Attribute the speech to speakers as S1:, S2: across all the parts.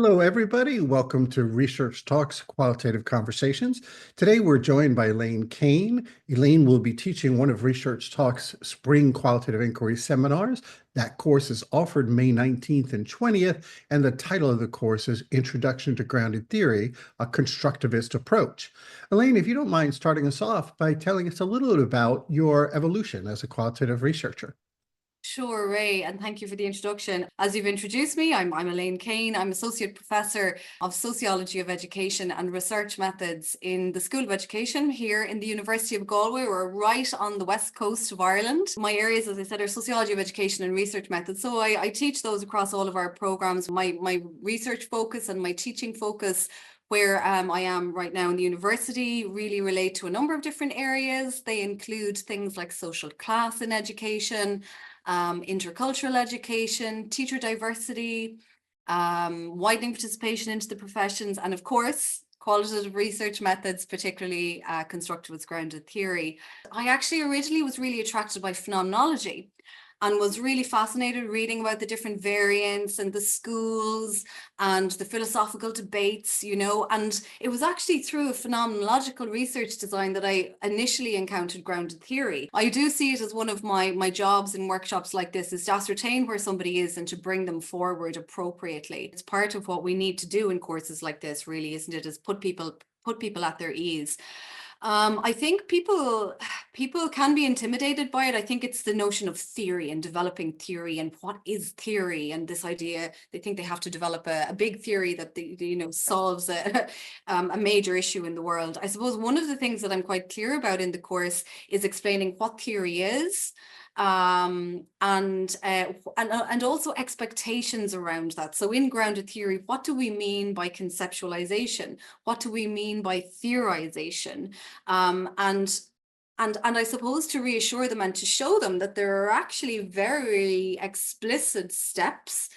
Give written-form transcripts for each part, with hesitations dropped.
S1: Hello, everybody. Welcome to Research Talks Qualitative Conversations. Today, we're joined by Elaine Keane. Elaine will be teaching one of Research Talk's Spring Qualitative Inquiry Seminars. That course is offered May 19th and 20th, and the title of the course is Introduction to Grounded Theory, a Constructivist Approach. Elaine, if you don't mind starting us off by telling us a little bit about your evolution as a qualitative researcher.
S2: Sure, Ray, and thank you for the introduction. As you've introduced me, I'm Elaine Keane. I'm Associate Professor of Sociology of Education and Research Methods in the School of Education here in the University of Galway. We're right on the west coast of Ireland. My areas, as I said, are Sociology of Education and Research Methods. So I teach those across all of our programs. My research focus and my teaching focus where I am right now in the university really relate to a number of different areas. They include things like social class in education, intercultural education, teacher diversity, widening participation into the professions, and of course, qualitative research methods, particularly constructivist grounded theory. I actually originally was really attracted by phenomenology and was really fascinated reading about the different variants and the schools and the philosophical debates, and it was actually through a phenomenological research design that I initially encountered grounded theory. I do see it as one of my jobs in workshops like this is to ascertain where somebody is and to bring them forward appropriately. It's part of what we need to do in courses like this, really, isn't it? Is put people at their ease. I think people can be intimidated by it. I think it's the notion of theory and developing theory and what is theory, and this idea they think they have to develop a big theory that solves a major issue in the world. I suppose one of the things that I'm quite clear about in the course is explaining what theory is, and also expectations around that. So in grounded theory, what do we mean by conceptualization? What do we mean by theorization? And I suppose to reassure them and to show them that there are actually very explicit steps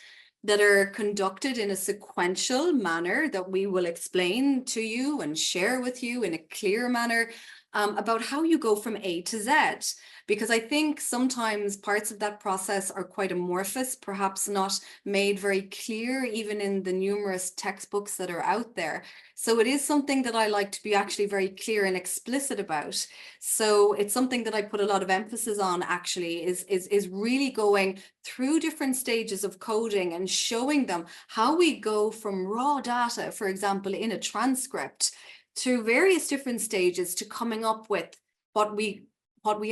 S2: that are conducted in a sequential manner that we will explain to you and share with you in a clear manner, about how you go from A to Z. Because I think sometimes parts of that process are quite amorphous, perhaps not made very clear, even in the numerous textbooks that are out there. So it is something that I like to be actually very clear and explicit about. So it's something that I put a lot of emphasis on, actually, is really going through different stages of coding and showing them how we go from raw data, for example, in a transcript, to various different stages to coming up with what we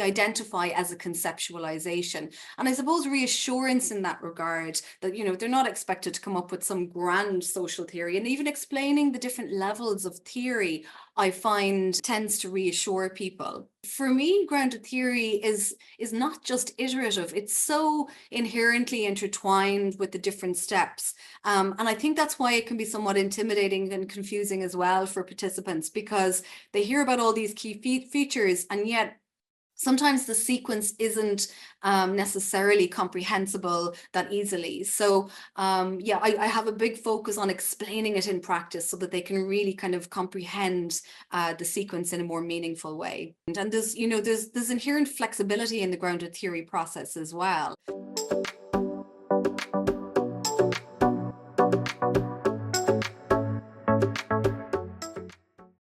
S2: identify as a conceptualization. And I suppose reassurance in that regard that, they're not expected to come up with some grand social theory, and even explaining the different levels of theory, I find tends to reassure people. For me, grounded theory is not just iterative. It's so inherently intertwined with the different steps. And I think that's why it can be somewhat intimidating and confusing as well for participants, because they hear about all these key features, and yet sometimes the sequence isn't necessarily comprehensible that easily. So I have a big focus on explaining it in practice so that they can really kind of comprehend the sequence in a more meaningful way. And there's inherent flexibility in the grounded theory process as well.